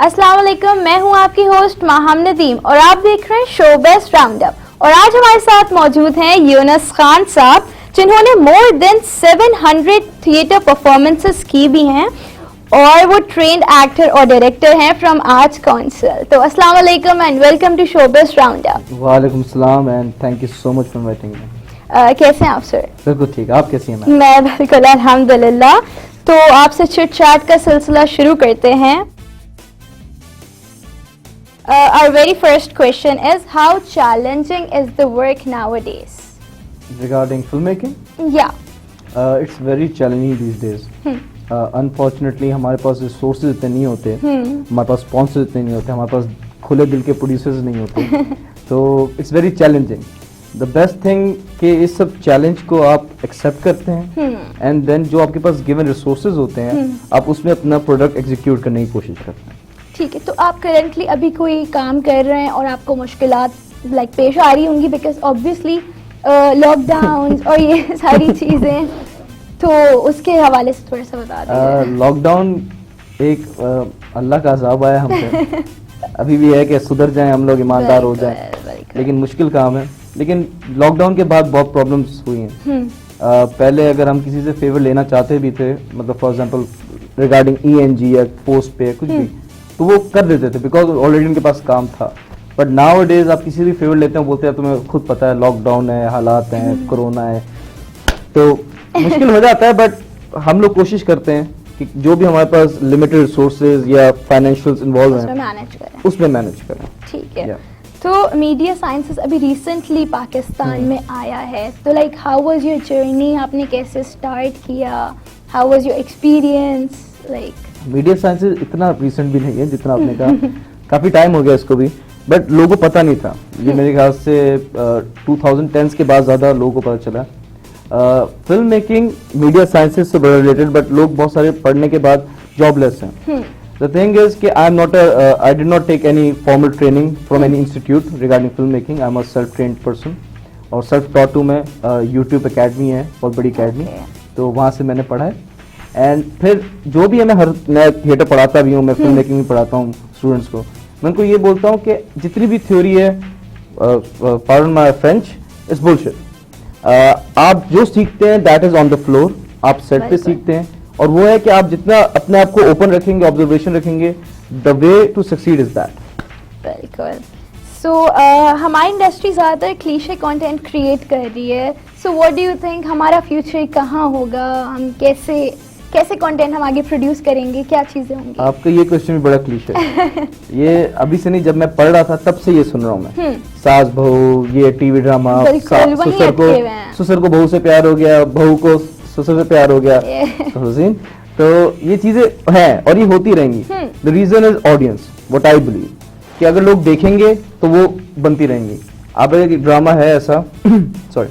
अस्सलाम वालेकुम, मैं हूं आपकी होस्ट माहम नदीम और आप देख रहे हैं शोबिज़ राउंडअप। और आज हमारे साथ मौजूद हैं यूनुस खान साहब, जिन्होंने मोर देन 700 थिएटर परफॉर्मेंसेस की भी हैं और वो ट्रेंड एक्टर और डायरेक्टर हैं फ्रॉम आर्ट्स काउंसिल। तो अस्सलाम वालेकुम and welcome to showbiz roundup. वालेकुम सलाम and thank you so much for inviting me. कैसे हैं आप सर? बिल्कुल ठीक, आप कैसी हैं? मैं बिल्कुल अल्हम्दुलिल्लाह। तो आपसे चिट चैट का सिलसिला शुरू करते हैं। Our very first question is, how challenging is the work nowadays? Regarding filmmaking, Yeah. It's very challenging these days. Unfortunately, हमारे पास resources इतने नहीं होते, हमारे पास sponsors इतने नहीं होते, हमारे पास खुले दिल के producers नहीं होते, तो it's very challenging. The best thing कि इस सब challenge को आप accept करते हैं, and then जो आपके पास given resources होते हैं, आप उसमें अपना product execute करने की कोशिश करते हैं। ठीक है, तो आप करंटली अभी कोई काम कर रहे हैं और आपको मुश्किलात लाइक पेश आ रही होंगी, बिकॉज ऑब्वियसली लॉकडाउन और ये सारी चीज़ें, तो उसके हवाले से थोड़ा सा बता दीजिए। लॉकडाउन एक अल्लाह का अज़ाब आया हम पे। अभी भी है कि सुधर जाएं हम लोग, ईमानदार हो जाएं, लेकिन मुश्किल काम है। लेकिन लॉकडाउन के बाद बहुत प्रॉब्लम्स हुई हैं। पहले अगर हम किसी से फेवर लेना चाहते भी थे, मतलब फॉर एग्जांपल रिगार्डिंग ENG या पोस्ट पे कुछ भी, तो वो कर देते थे बिकॉज ऑलरेडी उनके पास काम था। बट नाउ डेज आप किसी भी फेवर लेते हैं, बोलते हैं तुम्हें खुद पता है लॉकडाउन है, हालात हैं, कोरोना है, तो मुश्किल हो जाता है। बट हम लोग कोशिश करते हैं कि जो भी हमारे पास लिमिटेड रिसोर्सेज या फाइनेंशियल्स इन्वॉल्व हैं उसमें मैनेज करें। ठीक है। तो मीडिया साइंसेस अभी रिसेंटली पाकिस्तान में आया है, तो like how was your journey? आपने कैसे स्टार्ट किया? How was your experience? Like media sciences इतना रिसेंट भी नहीं है जितना आपने कहा, काफी टाइम हो गया इसको भी, बट लोगों को पता नहीं था। ये मेरे ख्याल से 2010s के बाद ज्यादा लोगों को पता चला। फिल्म मेकिंग मीडिया साइंसेज से बड़ा रिलेटेड, बट लोग बहुत सारे पढ़ने के बाद जॉबलेस हैं। द थिंग इज कि I did not take any formal training from any institute regarding film making. I am a self trained person और सेल्फ टॉट हूँ मैं। यूट्यूब अकेडमी है, बहुत बड़ी अकेडमी, तो वहाँ से मैंने पढ़ा है। एंड फिर जो भी मैं थिएटर पढ़ाता भी हूँ, मैं फिल्म मेकिंग भी पढ़ाता हूँ स्टूडेंट्स को। मैं उनको ये बोलता हूँ कि जितनी भी थ्योरी है, pardon my French, is bullshit. आप जो सीखते हैं that is on the floor, आप सेट पे सीखते हैं, और वो है कि आप जितना अपने आप को ओपन रखेंगे, ऑब्जर्वेशन रखेंगे, the way to succeed is that. बिल्कुल। सो हमारी इंडस्ट्री ज़्यादातर क्लीशे कंटेंट क्रिएट कर रही है, so what do you think हमारा फ्यूचर कहाँ होगा? हम कैसे कंटेंट हम आगे प्रोड्यूस करेंगे? क्या चीजें होंगी? आपका ये क्वेश्चन भी बड़ा क्लीशे है। ये अभी से नहीं, जब मैं पढ़ रहा था तब से ये सुन रहा हूँ मैं। सास बहू, ये टीवी ड्रामा, ससुर को बहू से प्यार हो गया, बहू को ससुर से प्यार हो गया, तो ये चीजें हैं और ये होती रहेंगी। The reason is audience, what I believe, कि अगर लोग देखेंगे तो वो बनती रहेंगी। अब एक ड्रामा है ऐसा सॉरी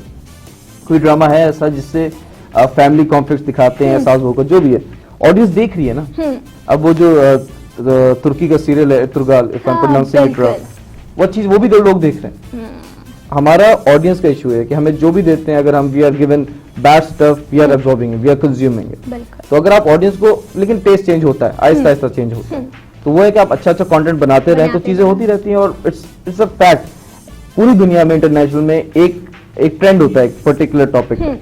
कोई ड्रामा है ऐसा जिससे फैमिली कॉन्फ्लिक्ट दिखाते हैं, सास बहू को, जो भी है, ऑडियंस देख रही है ना। अब वो जो तुर्की का सीरियल है तुर्गाल, if I am pronouncing it right, वो चीज वो भी तो लोग देख रहे हैं। हमारा ऑडियंस का इशू है कि हमें जो भी देते हैं, अगर हम we are given bad stuff, we are absorbing it, we are consuming it. तो अगर आप ऑडियंस को, लेकिन टेस्ट चेंज होता है, आहिस्ता आहिस्ता चेंज होता है, तो वो है कि आप अच्छा अच्छा कंटेंट बनाते रहें तो चीजें होती रहती हैं। और इट्स अ फैक्ट, पूरी दुनिया में इंटरनेशनल में एक ट्रेंड होता है एक पर्टिकुलर टॉपिक पे,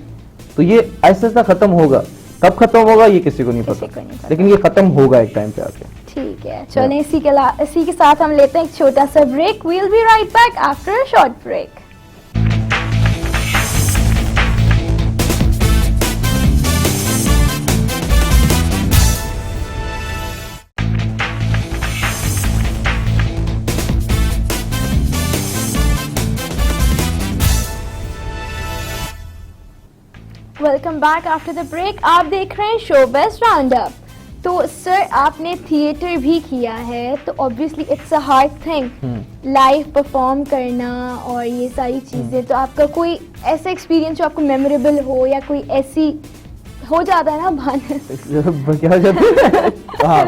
तो ये ऐसा ऐसा खत्म होगा। कब खत्म होगा ये किसी को नहीं पता, लेकिन ये खत्म होगा एक टाइम पे आके। ठीक है, चलिए इसी के साथ हम लेते हैं एक छोटा सा break. We will be right back after a short break. Welcome back after the break. आप देख रहे हैं शोबिज़ राउंडअप। तो सर, आपने थिएटर भी किया है, तो obviously it's a hard thing live perform करना और ये सारी चीज़ें। तो आपका कोई ऐसा एक्सपीरियंस जो आपको मेमोरेबल हो, या कोई ऐसी हो जाता है ना बहाने क्या हो जाता है? हाँ,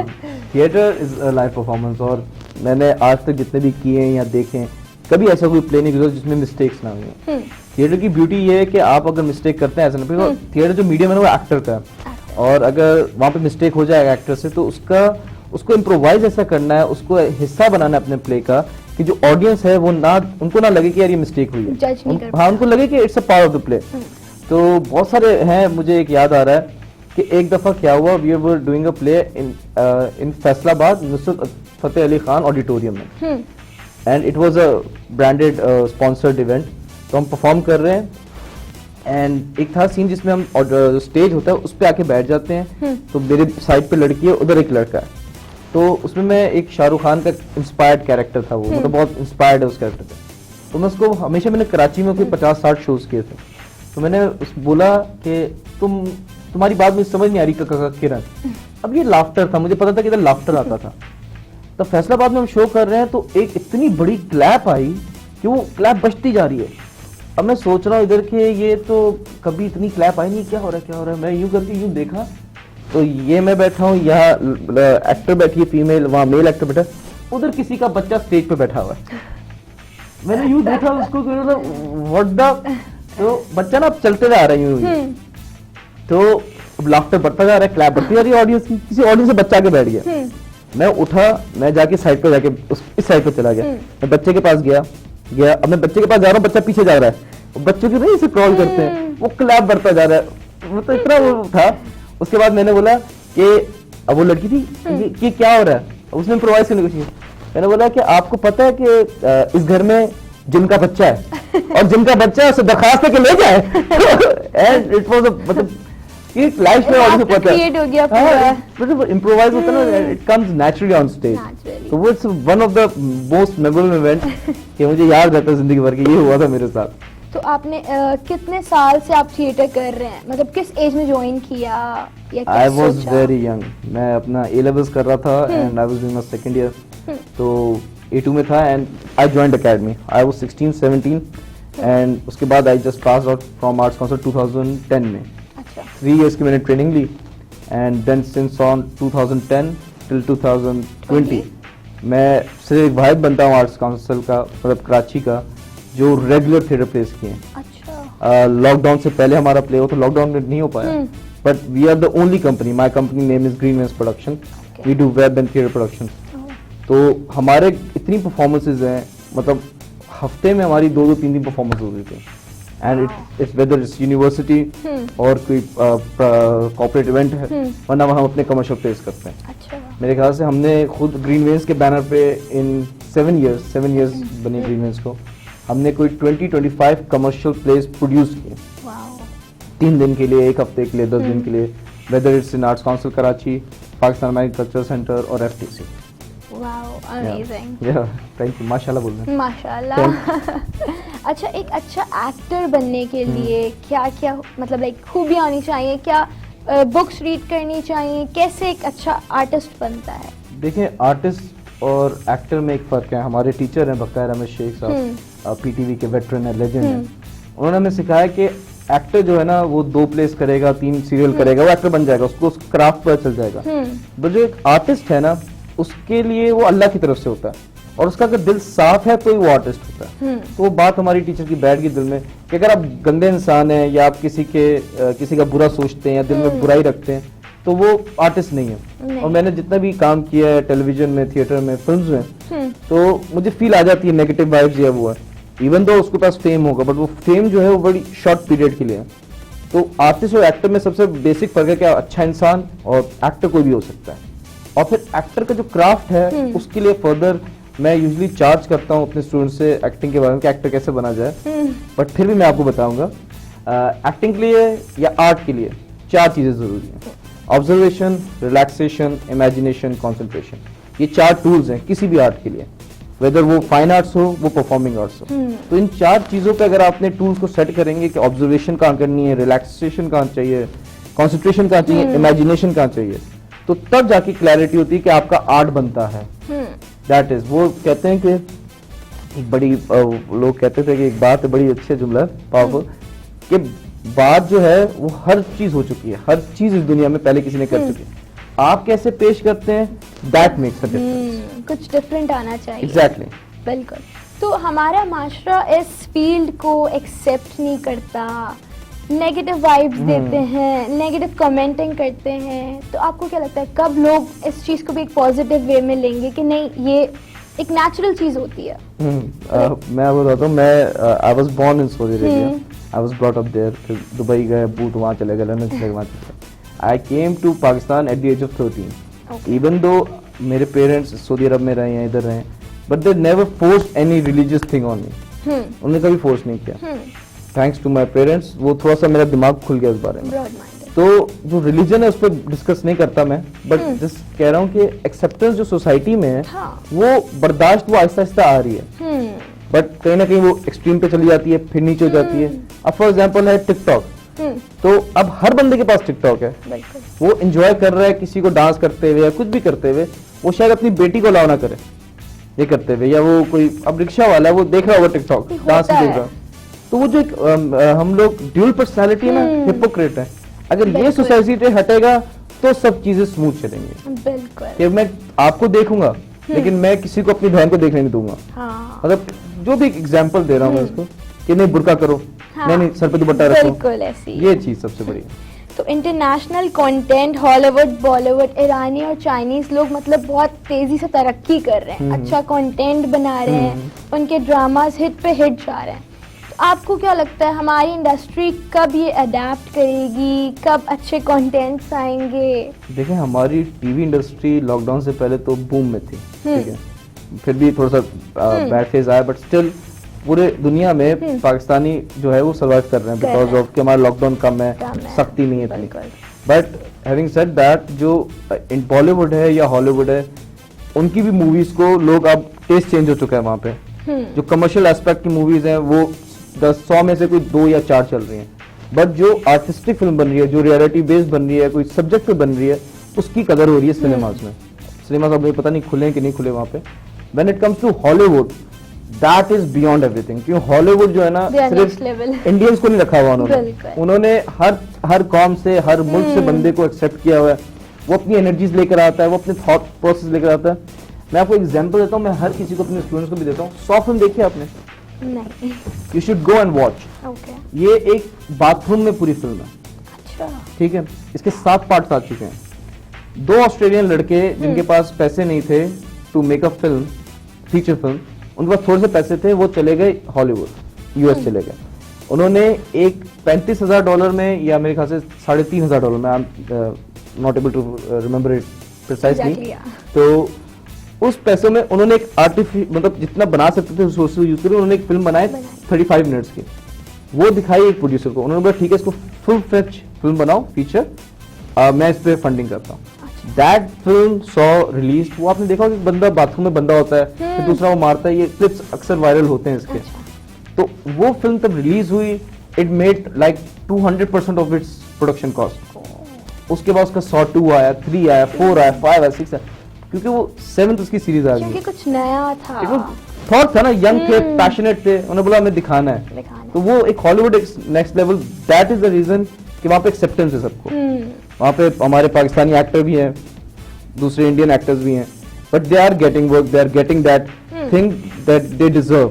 theatre is a live performance, और मैंने आज तक जितने भी किए हैं या देखे हैं, कभी ऐसा कोई प्ले नहीं किया जिसमें मिस्टेक्स ना हुई। थिएटर की ब्यूटी ये है कि आप अगर मिस्टेक करते हैं, ऐसा नहीं, थिएटर जो मीडियम है वो एक्टर का है, और अगर वहाँ पे मिस्टेक हो जाएगा एक्टर से, तो उसको इम्प्रोवाइज ऐसा करना है, उसको हिस्सा बनाना है अपने प्ले का कि जो ऑडियंस है वो ना, उनको ना लगे कि यार ये मिस्टेक हुई है, जज नहीं कर हाँ उनको लगे कि it's a part of the play. तो बहुत सारे हैं, मुझे एक याद आ रहा है कि एक दफा क्या हुआ, we were doing a play in Faisalabad Nusrat Fateh Ali Khan auditorium में, and it was a branded sponsored event. तो हम परफॉर्म कर रहे हैं एंड एक था सीन जिसमें हम स्टेज होता है उस पे आके बैठ जाते हैं, तो मेरे साइड पे लड़की है, उधर एक लड़का है, तो उसमें मैं एक शाहरुख खान का इंस्पायर्ड कैरेक्टर था वो, मतलब बहुत इंस्पायर्ड है उस कैरेक्टर से। तो मैं उसको हमेशा, मैंने कराची में कोई 50-60 शोज किए थे, तो मैंने बोला कि तुम्हारी बात मुझे समझ नहीं आ रही काका किरण। अब ये लाफ्टर था, मुझे पता था कि इधर लाफ्टर आता था। तब फैसलाबाद में हम शो कर रहे हैं तो एक इतनी बड़ी क्लैप आई कि वो क्लैप बजती जा रही है। अब मैं सोच रहा हूँ इधर के ये तो कभी इतनी क्लैप आई नहीं, क्या हो रहा है। मैं यूं करके यूं देखा तो ये मैं बैठा हूँ, यहाँ एक्टर बैठी है फीमेल, वहाँ मेल एक्टर बैठा, उधर किसी का बच्चा स्टेज पे बैठा हुआ है। मैंने यूं देखा उसको, व्हाट द, तो बच्चा ना अब चलते जा रहा है यूं, तो अब लाफ्टर बढ़ता जा रहा है, क्लैप बढ़ती जा रही है ऑडियंस की, किसी ऑडियंस से बच्चा के बैठ गया। मैं उठा, मैं जाके साइड पे जाके इस साइड पे चला गया, मैं बच्चे के पास गया, अब मैं बच्चे के पास जा रहा हूँ, बच्चा पीछे जा रहा है, बच्चों की नहीं इसे क्रॉल करते हैं, वो क्लैप बढ़ता जा रहा है, वो तो इतना वो था। उसके बाद मैंने बोला कि अब वो लड़की थी कि क्या हो रहा है, उसने इम्प्रोवाइज करने की कोशिश की। मैंने बोला कि आपको पता है कि इस घर में जिनका बच्चा है और जिनका बच्चा है उसे दरखास्त के ले जाए। एंड इट वाज मतलब ये लाइफ में ऑडियंस पता है, क्रिएट हो गया पूरा, मतलब इम्प्रोवाइज होता है ना, it comes naturally on stage. तो वो it's one of the most memorable event कि मुझे याद रहता है जिंदगी भर की, ये हुआ था मेरे साथ। तो आपने कितने साल से आप थिएटर कर रहे हैं, मतलब किस एज में ज्वाइन किया या क्या आई वॉज सोचा? वेरी यंग, मैं अपना ए लेवल्स कर रहा था and I was doing my second year, तो A2 में था and I joined academy, I was 16-17 and उसके बाद I just pass out from Arts Council 2010 में। अच्छा, 3 years की मैंने ट्रेनिंग ली and then since on 2010 till 2020 मैं सिर्फ एक वाहिद बनता हूँ आर्ट्स काउंसिल का, मतलब कराची का, जो रेगुलर थिएटर प्लेस किए हैं। अच्छा, लॉकडाउन से पहले हमारा प्ले हो तो लॉकडाउन में नहीं हो पाया, but we are the only company, my company name is Green Vance production, we do web and theatre production. तो हमारे इतनी परफॉर्मेंसेज हैं, मतलब हफ्ते में हमारी 2-2, 3-3 परफॉर्मेंस होती थी and it's whether it's university और कोई कॉर्पोरेट इवेंट है, वरना हम अपने कमर्शियल प्लेस करते हैं। अच्छा, मेरे ख्याल से हमने खुद ग्रीन वेंस के बैनर पे इन 7 years बने ग्रीन वेंस को, हमने कोई 20-25 कमर्शियल प्लेस प्रोड्यूस किए, वाओ, 3 दिन के लिए, 1 हफ्ते के लिए, 10 दिन के लिए, whether it's in arts council Karachi, Pakistan American cultural centre और FTC। वाओ, अमेजिंग, या थैंक यू, माशाल्लाह बोल रहे हैं। माशाल्लाह। अच्छा, एक अच्छा एक्टर बनने के लिए क्या क्या मतलब लाइक खूबियाँ होनी चाहिए, क्या बुक्स रीड करनी चाहिए, कैसे एक अच्छा आर्टिस्ट बनता है? देखिए, आर्टिस्ट और एक्टर में एक फ़र्क है। हमारे टीचर हैं बख्तियार अहमद शेख साहब, PTV के वेटरन है, लेजेंड हैं, उन्होंने हमें सिखाया कि एक्टर जो है ना वो 2 प्लेस करेगा, 3 सीरियल करेगा, वो एक्टर बन जाएगा, उसको उस क्राफ्ट पर चल जाएगा। बट जो एक आर्टिस्ट है ना, उसके लिए वो अल्लाह की तरफ से होता है, और उसका अगर दिल साफ है तो ही वो आर्टिस्ट होता है। तो वो बात हमारी टीचर की बैठ गई दिल में कि अगर आप गंदे इंसान हैं या आप किसी का बुरा सोचते हैं या दिल में बुराई रखते हैं तो वो आर्टिस्ट नहीं है। और मैंने जितना भी काम किया है टेलीविजन में, थिएटर में, फिल्म्स में, तो मुझे फील आ जाती है नेगेटिव वाइब्स जो है वो है, इवन दो उसके पास फेम होगा, बट वो फेम जो है वो बड़ी शॉर्ट पीरियड के लिए है। तो आर्टिस्ट और एक्टर में सबसे बेसिक फर्क है कि अच्छा इंसान और एक्टर कोई भी हो सकता है। और फिर एक्टर का जो क्राफ्ट है उसके लिए फर्दर मैं यूजुअली चार्ज करता हूँ अपने स्टूडेंट्स से एक्टिंग के बारे में कि एक्टर कैसे बना जाए। बट फिर भी मैं आपको बताऊंगा, एक्टिंग के लिए या आर्ट के लिए 4 चीजें जरूरी हैं: ऑब्जर्वेशन, रिलैक्सेशन, इमेजिनेशन, कॉन्सेंट्रेशन। ये 4 टूल्स हैं किसी भी आर्ट के लिए, वेदर वो फाइन आर्ट्स हो, वो परफॉर्मिंग आर्ट्स हो। तो इन 4 चीजों पे अगर आप अपने टूल्स को सेट करेंगे कि ऑब्जर्वेशन कहाँ करनी है, रिलैक्सेशन कहाँ चाहिए, कॉन्सेंट्रेशन कहाँ चाहिए, इमेजिनेशन कहाँ चाहिए, तो तब जाके क्लैरिटी होती है कि आपका आर्ट बनता है। दैट इज, वो कहते हैं कि एक बड़ी लोग कहते थे कि एक बात है, बड़ी अच्छा जुमला है, पावरफुल, कि बात जो है वो हर चीज हो चुकी है, हर चीज इस दुनिया में पहले किसी ने कर चुकी है, आप कैसे पेश करते हैं दैट मेक्स अ डिफरेंस। कुछ डिफरेंट आना चाहिए। एग्जैक्टली, बिल्कुल। तो हमारा माशरा इस फील्ड को एक्सेप्ट नहीं करता, नेगेटिव वाइब्स देते हैं, नेगेटिव कमेंटिंग करते हैं, तो आपको क्या लगता है कब लोग इस चीज को भी एक पॉजिटिव वे में लेंगे कि नहीं ये एक नेचुरल चीज होती है? मैं आपको बताता हूँ, मैं I was born in Saudi Arabia, I was brought up there, फिर दुबई गए, अबू तो वहाँ चले गए, लंदन चले गए, वहाँ चले गए। I came to Pakistan at the age of 13, even though मेरे पेरेंट्स सऊदी अरब में रहे हैं, इधर रहे हैं, but they never forced any religious thing on me, उन्होंने कभी फोर्स नहीं किया। थैंक्स टू माई पेरेंट्स, वो थोड़ा सा मेरा दिमाग खुल गया इस बारे में। तो जो रिलीजन है उस पर डिस्कस नहीं करता मैं, बट जस्ट कह रहा हूँ कि एक्सेप्टेंस जो सोसाइटी में है, वो बर्दाश्त वो आहिस्ता आहिस्ता आ रही है, बट कहीं ना कहीं वो एक्सट्रीम पे चली जाती है, फिर नीचे हो जाती है। अब फॉर एग्जांपल है टिकटॉक, तो अब हर बंदे के पास टिकटॉक है, वो एंजॉय कर रहा है किसी को डांस करते हुए या कुछ भी करते हुए, वो शायद अपनी बेटी को अलाउ ना करे ये करते हुए, या वो कोई अब रिक्शा वाला है वो देख रहा होगा टिकटॉक, डांस देख रहा, तो वो जो एक हम लोग ड्यूल पर्सनालिटी है ना, हिपोक्रेट है। अगर ये सोसाइटी हटेगा तो सब चीजें स्मूथ चलेंगी। बिल्कुल, कि मैं आपको देखूंगा लेकिन मैं किसी को अपनी बहन को देखने नहीं दूंगा। मतलब जो भी एग्जांपल दे रहा हूँ मैं इसको कि नहीं बुर्का करो, नहीं सर पे दुपट्टा रखो, बिल्कुल ऐसी ये चीज सबसे बड़ी। तो इंटरनेशनल कंटेंट, हॉलीवुड, बॉलीवुड, ईरानी और चाइनीज लोग मतलब बहुत तेजी से तरक्की कर रहे हैं, अच्छा कंटेंट बना रहे हैं, उनके ड्रामास हिट पे हिट जा रहे हैं। तो आपको क्या लगता है हमारी इंडस्ट्री कब ये अडेप्ट करेगी, कब अच्छे कंटेंट्स आएंगे? देखिए हमारी टीवी इंडस्ट्री लॉकडाउन से पहले तो बूम में थी, ठीक है, फिर भी थोड़ा सा बैड फेज आया, बट स्टिल पूरे दुनिया में पाकिस्तानी जो है वो सर्वाइव कर रहे हैं बिकॉज ऑफ कि हमारा लॉकडाउन कम है, सख्ती नहीं है इतनी। बट हैविंग सेड दैट, जो बॉलीवुड है या हॉलीवुड है, उनकी भी मूवीज को लोग अब टेस्ट चेंज हो चुका है वहाँ पे। जो कमर्शियल एस्पेक्ट की मूवीज हैं वो 100 में से कोई 2 या 4 चल रही हैं, बट जो आर्टिस्टिक फिल्म बन रही है, जो रियलिटी बेस्ड बन रही है, कोई सब्जेक्ट पे बन रही है, उसकी कदर हो रही है सिनेमाज में। सिनेमाज अब पता नहीं खुले कि नहीं खुले वहाँ पे। When it comes to Hollywood, that is beyond everything, क्योंकि हॉलीवुड जो है ना सिर्फ इंडियंस को नहीं रखा हुआ उन्होंने हर कौम से, हर मुल्क से बंदे को एक्सेप्ट किया हुआ है। वो अपनी एनर्जीज लेकर आता है, वो अपने थॉट प्रोसेस लेकर आता है। मैं आपको एग्जांपल देता हूँ, मैं हर किसी को, अपने स्टूडेंट्स को भी देता हूँ। 100 फिल्म देखी आपने? नहीं। You should go and watch. ये एक बाथरूम में पूरी फिल्म है, अच्छा, ठीक है। इसके 7 पार्ट्स आ चुके हैं। 2 ऑस्ट्रेलियन लड़के जिनके पास पैसे नहीं थे to make a film, feature film, उनके पास थोड़े से पैसे थे, वो चले गए हॉलीवुड, यूएस चले गए। उन्होंने एक $35,000 में, या मेरे ख्याल से $3,500 में, I am not able to remember it precisely, तो उस पैसों में उन्होंने एक मतलब जितना बना सकते थे उसको यूज करके उन्होंने एक फिल्म बनाई 35 मिनट्स की। वो दिखाई एक प्रोड्यूसर को, उन्होंने बोला ठीक है इसको फुल फ्लेज फिल्म बनाओ फीचर, मैं इस पे फंडिंग करता हूँ। That film saw release. वो आपने देखा कि बंदा बाथरूम में बंदा होता है, फिर दूसरा वो मारता है, ये क्लिप्स अक्सर वायरल होते हैं इसके। तो वो फिल्म तब रिलीज हुई, it made like 200% of its production cost. उसके बाद उसका सॉ 2 आया, 3 आया, 4 आया, 5 आया, 6 आया, क्योंकि वो 7th उसकी सीरीज आ गई, क्योंकि कुछ नया था, थॉट था ना, यंग थे, पैशनेट थे, उन्होंने बोला हमें दिखाना है। तो वो एक Hollywood next level, that is the reason कि वहाँ पे एक्सेप्टेंस है सबको। वहाँ पे हमारे पाकिस्तानी एक्टर भी हैं, दूसरे इंडियन एक्टर्स भी हैं, but they are getting work, they are getting that thing that they deserve.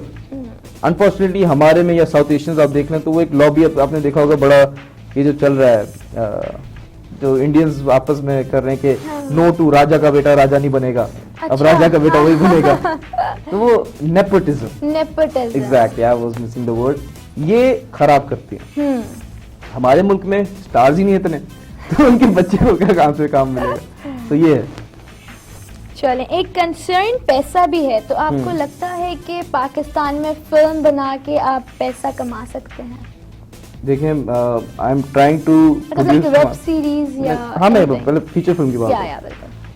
Unfortunately हमारे में या साउथ एशियंस आप देख लें तो वो एक लॉबी आपने देखा होगा बड़ा, ये जो चल रहा है, जो इंडियंस आपस में कर रहे हैं कि नो टू राजा का बेटा राजा नहीं बनेगा, अब राजा का बेटा वही बनेगा। तो वो nepotism, exactly, I was missing the word, ये खराब करती है। हमारे मुल्क में स्टार्स ही नहीं इतने, तो उनके बच्चे को क्या काम से काम मिलेगा। तो ये है। चलें, एक कंसर्न पैसा भी है, तो आपको लगता है कि पाकिस्तान में फिल्म बना के आप पैसा कमा सकते हैं? देखिए, I am trying to produce web series या, हाँ मैं पहले फीचर फिल्म की बात,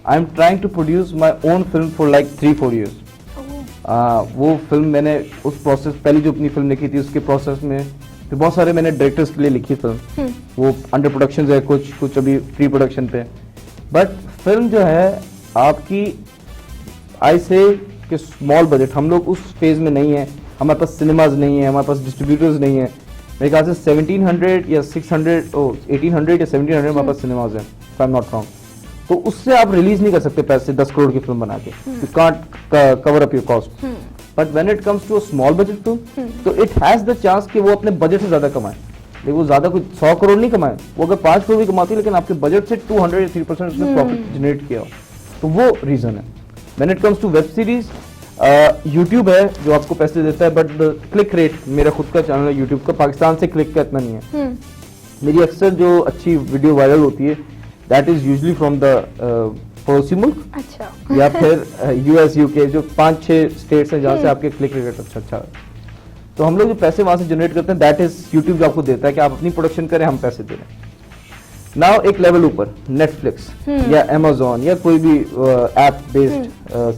I am trying to produce my own film for like 3-4 years. वो फिल्म मैंने उस प्रोसेस, पहली जो अपनी फिल्म लिखी थी उसके प्रोसेस में फिर बहुत सारे मैंने डायरेक्टर्स के लिए लिखी फिल्म, वो अंडर प्रोडक्शन है, कुछ अभी प्री प्रोडक्शन पे। बट फिल्म जो है आपकी, आई से कि स्मॉल बजट, हम लोग उस फेज में नहीं है, हमारे पास सिनेमाज नहीं है, हमारे पास डिस्ट्रीब्यूटर्स नहीं है। मेरे ख्याल से 1700 या 600 1800 या 1700 हमारे पास सिनेमाज हैं, if I am not wrong. तो उससे आप रिलीज नहीं कर सकते पैसे 10 करोड़ की फिल्म बना के, you can't cover up your cost. But when it comes to a small budget film, तो इट हैज द चांस कि वो अपने बजट से ज्यादा कमाए। देखो ज्यादा कोई 100 करोड़ नहीं कमाए, वो अगर 5 करोड़ भी कमाती है लेकिन आपके बजट से 200 या 3% उसने प्रॉफिट जनरेट किया हो, तो वो रीजन है। When it comes to web series, YouTube है जो आपको पैसे देता है, बट क्लिक रेट, मेरा खुद का चैनल है यूट्यूब का, पाकिस्तान से क्लिक का इतना नहीं है। मेरी अक्सर जो अच्छी वीडियो वायरल होती है that is usually from the पड़ोसी मुल्क, अच्छा या फिर यूएस यूके, जो 5-6 स्टेट्स हैं जहाँ से आपके क्लिक रेट अच्छा है। तो हम लोग जो पैसे वहां से जनरेट करते हैं दैट इज यूट्यूब जो आपको देता है कि आप अपनी प्रोडक्शन करें, हम पैसे दे रहे हैं। नाउ एक लेवल ऊपर नेटफ्लिक्स या अमेजोन या कोई भी ऐप बेस्ड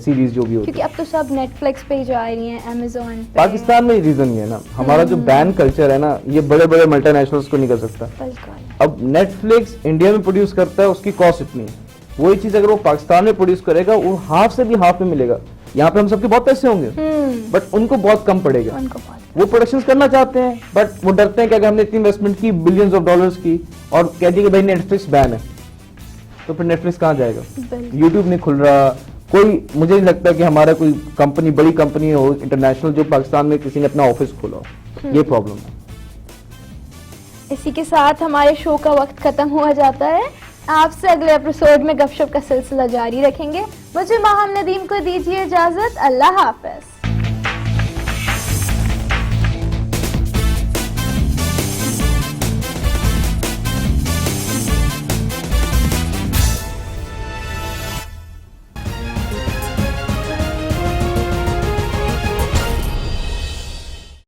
सीरीज जो भी होती है, क्योंकि अब तो सब नेटफ्लिक्स पे जा रही हैं, अमेजोन पे। पाकिस्तान में रीजन ये है ना, हमारा जो बैन कल्चर है ना, ये बड़े बड़े मल्टीनेशनल्स को नहीं कर सकता। बिल्कुल। अब नेटफ्लिक्स इंडिया में प्रोड्यूस करता है, उसकी कॉस्ट इतनी है, वही चीज अगर वो पाकिस्तान में प्रोड्यूस करेगा वो हाफ से भी हाफ में मिलेगा। यहाँ पे हम सबके बहुत पैसे होंगे बट उनको बहुत कम पड़ेगा। उनको बहुत वो प्रोडक्शंस करना चाहते हैं बट वो डरते हैं कि अगर हमने इतनी इन्वेस्टमेंट की बिलियंस ऑफ डॉलर्स की और कह दिया कि भाई नेटफ्लिक्स बैन है, तो फिर नेटफ्लिक्स कहाँ जाएगा? यूट्यूब नहीं खुल रहा, कोई मुझे नहीं लगता कि हमारा कोई कंपनी, बड़ी कंपनी हो इंटरनेशनल जो पाकिस्तान में किसी ने अपना ऑफिस खोला हो, ये प्रॉब्लम है। इसी के साथ हमारे शो का वक्त खत्म हुआ जाता है। आपसे अगले एपिसोड में गपशप का सिलसिला जारी रखेंगे। मुझे माहम नदीम को दीजिए इजाजत। अल्लाह हाफिज।